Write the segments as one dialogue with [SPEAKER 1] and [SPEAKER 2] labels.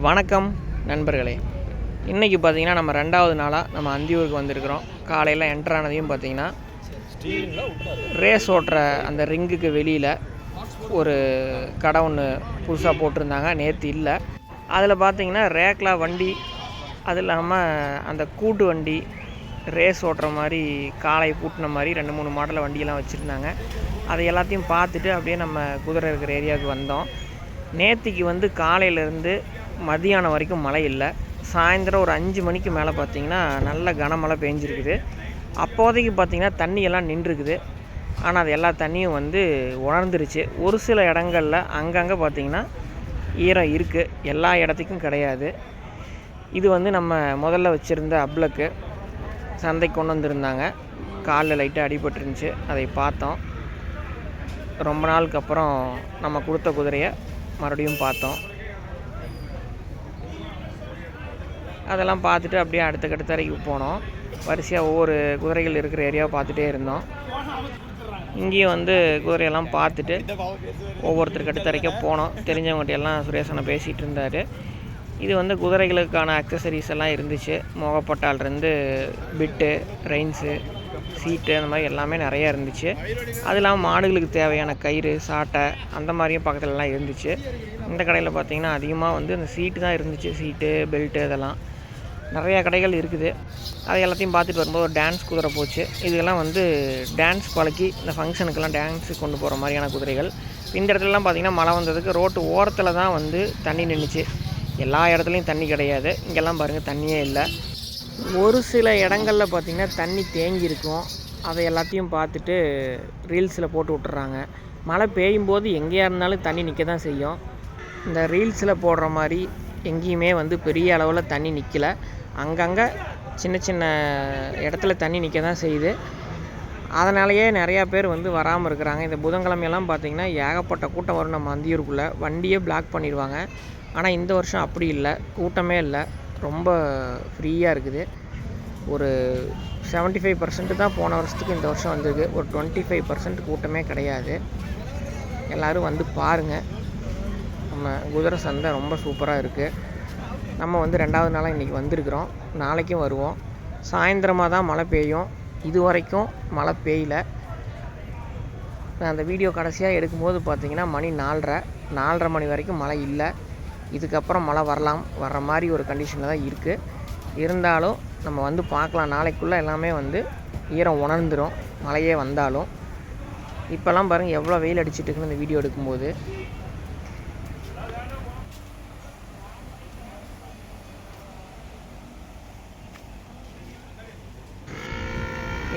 [SPEAKER 1] வணக்கம் நண்பர்களே. இன்றைக்கி பார்த்திங்கன்னா நம்ம 2வது நாளாக நம்ம அந்தியூருக்கு வந்திருக்கிறோம். காலையில் என்ட்ரானதையும் பார்த்திங்கன்னா ரேஸ் ஓட்டுற அந்த ரிங்குக்கு வெளியில் ஒரு கடை ஒன்று புதுசாக போட்டிருந்தாங்க. நேற்று இல்லை. அதில் பார்த்திங்கன்னா ரேக்லா வண்டி, அது இல்லாமல் அந்த கூட்டு வண்டி, ரேஸ் ஓட்டுற மாதிரி காளை பூட்டின மாதிரி 2-3 மாடலில் வண்டியெல்லாம் வச்சுருந்தாங்க. அதை எல்லாத்தையும் பார்த்துட்டு அப்படியே நம்ம குதிரை இருக்கிற ஏரியாவுக்கு வந்தோம். நேற்றுக்கு காலையிலேருந்து மதியானம் வரைக்கும் மழை இல்லை. சாயந்தரம் ஒரு 5 மணிக்கு மேலே பார்த்திங்கன்னா நல்ல கனமழை பெஞ்சிருக்குது. அப்போதைக்கு பார்த்திங்கன்னா தண்ணியெல்லாம் நின்றுருக்குது. ஆனால் அது எல்லா தண்ணியும் உணர்ந்துருச்சு. ஒரு சில இடங்களில் அங்கங்கே பார்த்திங்கன்னா ஈரம் இருக்குது, எல்லா இடத்துக்கும் கிடையாது. இது நம்ம முதல்ல வச்சுருந்த அப்ளக்கு சந்தைக்கு கொண்டு வந்திருந்தாங்க. காலில் லைட்டாக அடிபட்டுருந்துச்சு, அதை பார்த்தோம். ரொம்ப நாளுக்கு அப்புறம் நம்ம கொடுத்த குதிரையை மறுபடியும் பார்த்தோம். அதெல்லாம் பார்த்துட்டு அப்படியே அடுத்த கட்டத்தரைக்கு போனோம். வரிசையாக ஒவ்வொரு குதிரைகள் இருக்கிற ஏரியாவை பார்த்துட்டே இருந்தோம். இங்கேயும் குதிரையெல்லாம் பார்த்துட்டு ஒவ்வொருத்தர் கட்டுத்தரைக்க போனோம். தெரிஞ்சவங்ககிட்ட எல்லாம் சுரேஷனை பேசிகிட்டு இருந்தார். இது குதிரைகளுக்கான அக்சசரிஸ் எல்லாம் இருந்துச்சு. முகப்பட்டாலிருந்து பிட்டு, ரெயின்ஸு, சீட்டு, அந்த மாதிரி எல்லாமே நிறையா இருந்துச்சு. அது இல்லாமல் மாடுகளுக்கு தேவையான கயிறு, சாட்டை, அந்த மாதிரியும் பக்கத்துலலாம் இருந்துச்சு. இந்த கடையில் பார்த்திங்கன்னா அதிகமாக அந்த சீட்டு தான் இருந்துச்சு. சீட்டு, பெல்ட்டு, இதெல்லாம் நிறையா கடைகள் இருக்குது. அதை எல்லாத்தையும் பார்த்துட்டு வரும்போது ஒரு டான்ஸ் குதிரை போச்சு. இதுக்கெல்லாம் டான்ஸ் பழக்கி இந்த ஃபங்க்ஷனுக்கெல்லாம் டான்ஸுக்கு கொண்டு போகிற மாதிரியான குதிரைகள். இந்த இடத்துலலாம் பார்த்திங்கன்னா மழை வந்ததுக்கு ரோட்டு ஓரத்தில் தான் தண்ணி நின்றுச்சு. எல்லா இடத்துலையும் தண்ணி கிடையாது. இங்கெல்லாம் பாருங்கள் தண்ணியே இல்லை. ஒரு சில இடங்களில் பார்த்திங்கன்னா தண்ணி தேங்கியிருக்கும். அதை எல்லாத்தையும் பார்த்துட்டு ரீல்ஸில் போட்டு விட்டுறாங்க. மழை பெய்யும்போது எங்கேயா இருந்தாலும் தண்ணி நிற்க தான் செய்யும். இந்த ரீல்ஸில் போடுற மாதிரி எங்கேயுமே பெரிய அளவில் தண்ணி நிற்கலை. அங்கங்கே சின்ன சின்ன இடத்துல தண்ணி நிற்க தான் செய்யுது. அதனாலேயே நிறையா பேர் வராமல் இருக்கிறாங்க. இந்த புதன்கிழமையெல்லாம் பார்த்திங்கன்னா ஏகப்பட்ட கூட்டம் வரும் நம்ம அந்தியூருக்குள்ளே. வண்டியே பிளாக் பண்ணிடுவாங்க. ஆனால் இந்த வருஷம் அப்படி இல்லை, கூட்டமே இல்லை, ரொம்ப ஃப்ரீயாக இருக்குது. ஒரு 75% தான் போன வருஷத்துக்கு இந்த வருஷம் வந்திருக்கு. ஒரு 25% கூட்டமே கிடையாது. எல்லோரும் பாருங்கள். நம்ம குதிரை சந்தை ரொம்ப சூப்பராக இருக்குது. நம்ம 2வது நாளாக இன்றைக்கி வந்திருக்கிறோம். நாளைக்கும் வருவோம். சாயந்தரமாக தான் மழை பெய்யும். இது வரைக்கும் மழை பெய்யல. நான் அந்த வீடியோ கடைசியாக எடுக்கும்போது பார்த்திங்கன்னா மணி 4:30 மணி வரைக்கும் மழை இல்லை. இதுக்கப்புறம் மழை வர்ற மாதிரி ஒரு கண்டிஷனில் தான் இருக்குது. இருந்தாலும் நம்ம பார்க்கலாம். நாளைக்குள்ளே எல்லாமே ஈரம் உணர்ந்துடும், மழையே வந்தாலும். இப்போல்லாம் பாருங்கள் எவ்வளோ வெயில் அடிச்சிட்டு இருக்குன்னு இந்த வீடியோ எடுக்கும்போது.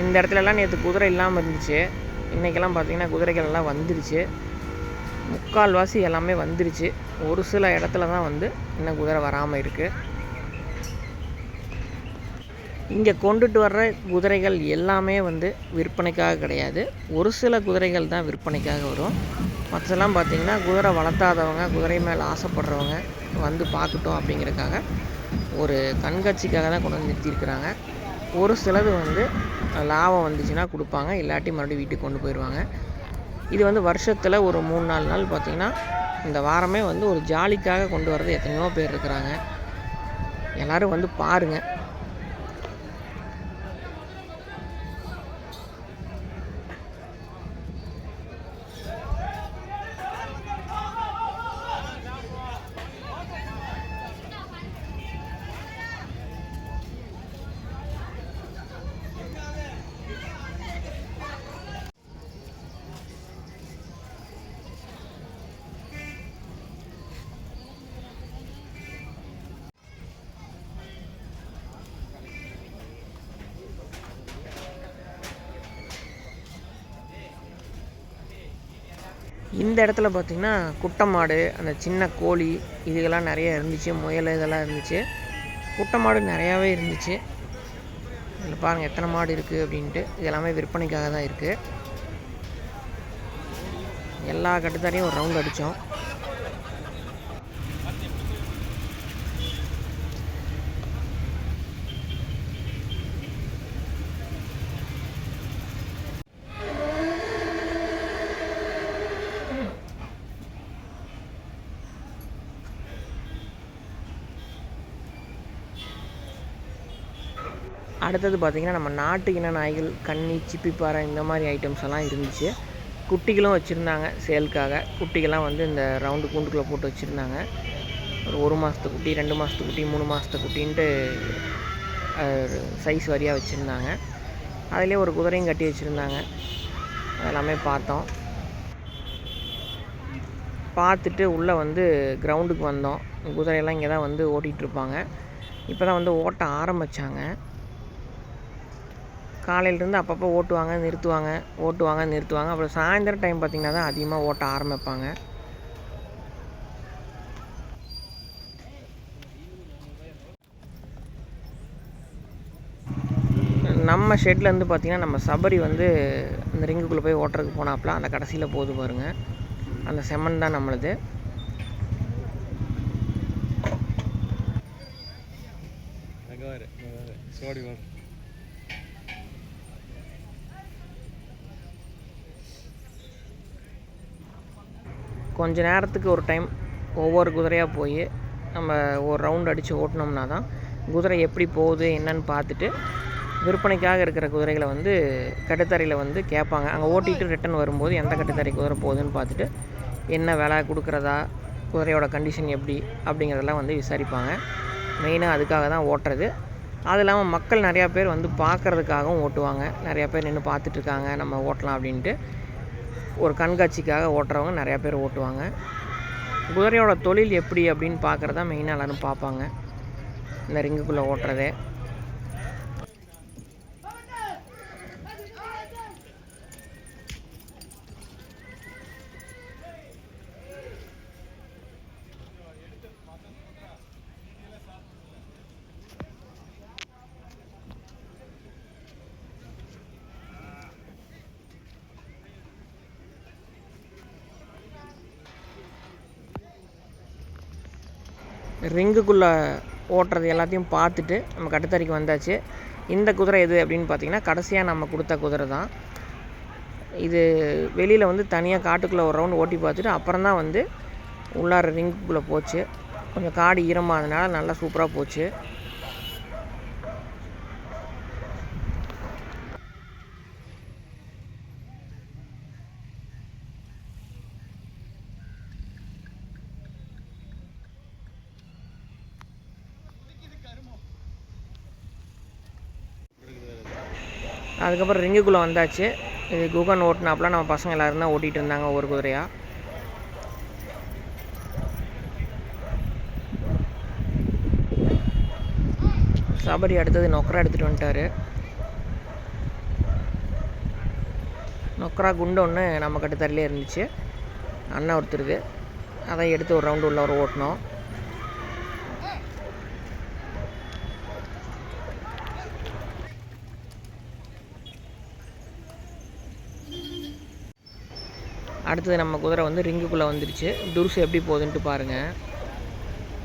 [SPEAKER 1] இந்த இடத்துலலாம் நேற்று குதிரை இல்லாமல் இருந்துச்சு. இன்றைக்கெல்லாம் பார்த்திங்கன்னா குதிரைகள் எல்லாம் வந்துருச்சு. முக்கால்வாசி எல்லாமே வந்துருச்சு. ஒரு சில இடத்துல தான் இன்னும் குதிரை வராமல் இருக்குது. இங்கே கொண்டுட்டு வர்ற குதிரைகள் எல்லாமே விற்பனைக்காக கிடையாது. ஒரு சில குதிரைகள் தான் விற்பனைக்காக வரும். மற்றெல்லாம் பார்த்திங்கன்னா குதிரை வளர்த்தாதவங்க, குதிரை மேலே ஆசைப்படுறவங்க பார்க்கட்டும் அப்படிங்கிறதுக்காக ஒரு கண்காட்சிக்காக தான் கொண்டு நிறுத்தியிருக்கிறாங்க. ஒரு சிலது லாபம் வந்துச்சுன்னா கொடுப்பாங்க, இல்லாட்டி மறுபடியும் வீட்டுக்கு கொண்டு போயிடுவாங்க. இது வருஷத்தில் ஒரு 3-4 நாள் பார்த்திங்கன்னா இந்த வாரமே ஒரு ஜாலிக்காக கொண்டு வர்றது எத்தனையோ பேர் இருக்கிறாங்க. எல்லோரும் பாருங்கள். இந்த இடத்துல பார்த்திங்கன்னா குட்டை மாடு, அந்த சின்ன கோழி, இதுகெல்லாம் நிறையா இருந்துச்சு. முயல் இதெல்லாம் இருந்துச்சு. குட்டை மாடு நிறையாவே இருந்துச்சு. இதில் பாருங்கள் எத்தனை மாடு இருக்குது அப்படின்ட்டு. இது எல்லாமே விற்பனைக்காக தான் இருக்குது. எல்லா கட்டுத்தாரையும் ஒரு ரவுண்ட் அடித்தோம். அடுத்தது பார்த்திங்கன்னா நம்ம நாட்டு இன நாய்கள் கன்னி, சிப்பிப்பாறை இந்த மாதிரி ஐட்டம்ஸ் எல்லாம் இருந்துச்சு. குட்டிகளும் வச்சுருந்தாங்க சேலுக்காக. குட்டிகள்லாம் வந்து இந்த ரவுண்டு கூண்டுக்குள்ளே போட்டு வச்சுருந்தாங்க. ஒரு 1 மாதத்து குட்டி, 2 மாதத்து குட்டி, 3 மாதத்து குட்டின்ட்டு சைஸ் வாரியாக வச்சுருந்தாங்க. அதிலே ஒரு குதிரையும் கட்டி வச்சுருந்தாங்க. அதெல்லாமே பார்த்தோம். பார்த்துட்டு உள்ளே வந்து கிரவுண்டுக்கு வந்தோம். குதிரையெல்லாம் இங்கே தான் வந்து ஓட்டிகிட்ருப்பாங்க. இப்போ தான் வந்து ஓட்ட ஆரம்பித்தாங்க. காலையிலேருந்து அப்பப்போ ஓட்டுவாங்க, நிறுத்துவாங்க, ஓட்டுவாங்க, நிறுத்துவாங்க. அப்புறம் சாயந்தரம் டைம் பார்த்திங்கன்னா தான் அதிகமாக ஓட்ட ஆரம்பிப்பாங்க. நம்ம ஷெட்லேருந்து பார்த்திங்கன்னா நம்ம சபரி வந்து அந்த ரிங்குக்குள்ளே போய் ஓட்டுறதுக்கு போனாப்புல அந்த கடைசியில் போகுது பாருங்கள். அந்த செம்மண் தான் நம்மளுது. கொஞ்ச நேரத்துக்கு ஒரு டைம் ஒவ்வொரு குதிரையாக போய் நம்ம ஒரு ரவுண்ட் அடித்து ஓட்டினோம்னா தான் குதிரை எப்படி போகுது என்னன்னு பார்த்துட்டு விற்பனைக்காக இருக்கிற குதிரைகளை வந்து கட்டுத்தரையில் வந்து கேட்பாங்க. அங்கே ஓட்டிகிட்டு ரிட்டன் வரும்போது எந்த கட்டுத்தரை குதிரை போகுதுன்னு பார்த்துட்டு என்ன விலை கொடுக்குறதா, குதிரையோட கண்டிஷன் எப்படி அப்படிங்கிறதெல்லாம் வந்து விசாரிப்பாங்க. மெயினாக அதுக்காக தான் ஓட்டுறது. அது இல்லாமல் மக்கள் நிறையா பேர் வந்து பார்க்குறதுக்காகவும் ஓட்டுவாங்க. நிறையா பேர் நின்று பார்த்துட்ருக்காங்க, நம்ம ஓட்டலாம் அப்படின்ட்டு ஒரு கண்காட்சிக்காக ஓட்டுறவங்க நிறையா பேர் ஓட்டுவாங்க. குதிரையோட தொழில் எப்படி அப்படின்னு பார்க்குறதா மெயினாக எல்லோரும் பார்ப்பாங்க இந்த ரிங்குக்குள்ளே ஓட்டுறதே. ரிங்குக்குள்ளே ஓட்டுறது எல்லாத்தையும் பார்த்துட்டு நம்ம கட்டுத்தறிக்கு வந்தாச்சு. இந்த குதிரை எது அப்படின்னு பார்த்திங்கன்னா கடைசியாக நம்ம கொடுத்த குதிரை தான் இது. வெளியில் வந்து தனியாக காட்டுக்குள்ளே ஒரு ரவுண்டு ஓட்டி பார்த்துட்டு அப்புறம் தான் வந்து உள்ளார ரிங்குக்குள்ளே போச்சு. கொஞ்சம் காடு ஈரமானதுனால நல்லா சூப்பராக போச்சு. அதுக்கப்புறம் ரிங்குக்குள்ளே வந்தாச்சு. இது குகன் ஓட்டினாப்புல நம்ம பசங்க எல்லோரும் தான் ஓட்டிகிட்டு இருந்தாங்க ஒவ்வொரு குதிரையாக. சபரி அடுத்தது நொக்கரா எடுத்துகிட்டு வந்துட்டார். நொக்கரா குண்டு ஒன்று நம்ம கட்டுத்தரையிலே இருந்துச்சு, அண்ணன் ஒருத்தருது. அதை எடுத்து ஒரு ரவுண்டு உள்ள ஒரு ஓட்டினோம். அடுத்தது நம்ம குதிரை வந்து ரிங்குக்குள்ளே வந்துடுச்சு. துருசு எப்படி போகுதுன்ட்டு பாருங்கள்.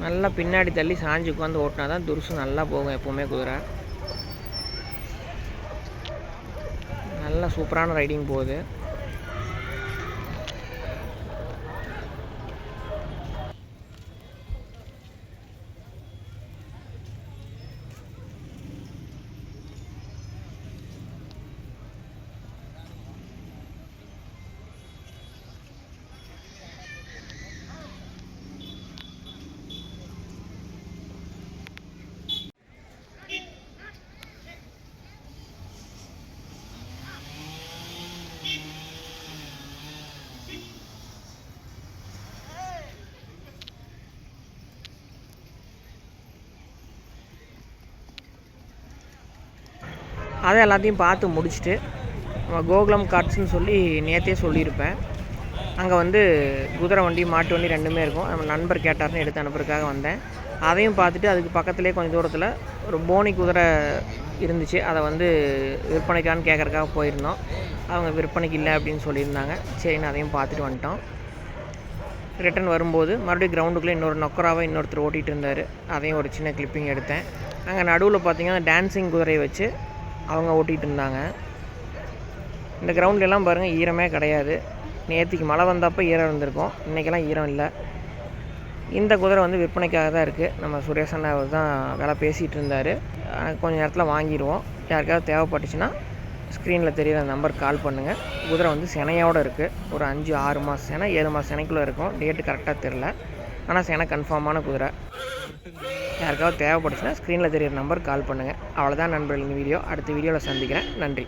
[SPEAKER 1] நல்லா பின்னாடி தள்ளி சாஞ்சு உட்காந்து ஓட்டினா தான் துருசு நல்லா போகும் எப்போவுமே குதிரை. நல்லா சூப்பரான ரைடிங் போகுது. அதை எல்லாத்தையும் பார்த்து முடிச்சுட்டு நம்ம கோகுலம் கார்ட்ஸ்னு சொல்லி நேற்றே சொல்லியிருப்பேன். அங்கே வந்து குதிரை வண்டி மாட்டு வண்டி ரெண்டுமே இருக்கும். நம்ம நண்பர் கேட்டார்னு எடுத்து அனுப்புறதுக்காக வந்தேன். அதையும் பார்த்துட்டு அதுக்கு பக்கத்துலேயே கொஞ்சம் தூரத்தில் ஒரு போனி குதிரை இருந்துச்சு. அதை வந்து விற்பனைக்கான்னு கேட்குறக்காக போயிருந்தோம். அவங்க விற்பனைக்கு இல்லை அப்படின்னு சொல்லியிருந்தாங்க. சரின்னு அதையும் பார்த்துட்டு வந்துட்டோம். ரிட்டன் வரும்போது மறுபடியும் கிரவுண்டுக்குள்ளே இன்னொரு நொக்கராவை இன்னொருத்தர் ஓட்டிகிட்டு இருந்தார். அதையும் ஒரு சின்ன கிளிப்பிங் எடுத்தேன். அங்கே நடுவில் பார்த்திங்கன்னா டான்ஸிங் குதிரையை வச்சு அவங்க ஓட்டிகிட்டு இருந்தாங்க. இந்த கிரவுண்ட்லாம் பாருங்கள் ஈரமே கிடையாது. நேற்றுக்கு மழை வந்தப்போ ஈரம் இருந்திருக்கும், இன்றைக்கெல்லாம் ஈரம் இல்லை. இந்த குதிரை வந்து விற்பனைக்காக தான் இருக்குது. நம்ம சுரேஷ் அண்ணா அவர் தான் விலை பேசிகிட்டு இருந்தார். கொஞ்சம் நேரத்தில் வாங்கிடுவோம். யாருக்காவது தேவைப்பட்டுச்சுன்னா ஸ்க்ரீனில் தெரியிற நம்பருக்கு கால் பண்ணுங்கள். குதிரை வந்து சினையோடு இருக்குது. ஒரு 5-6 மாதம் சினை, 7 மாதம் சினைக்குள்ளே இருக்கும். டேட்டு கரெக்டாக தெரில, ஆனால் சினை கன்ஃபார்மான குதிரை. யாருக்காவது தேவைப்பட்டுச்சுன்னா ஸ்க்ரீனில் தெரியிற நம்பருக்கு கால் பண்ணுங்கள். அவ்வளோதான் நண்பர்கள் இந்த வீடியோ. அடுத்த வீடியோவில் சந்திக்கிறேன். நன்றி.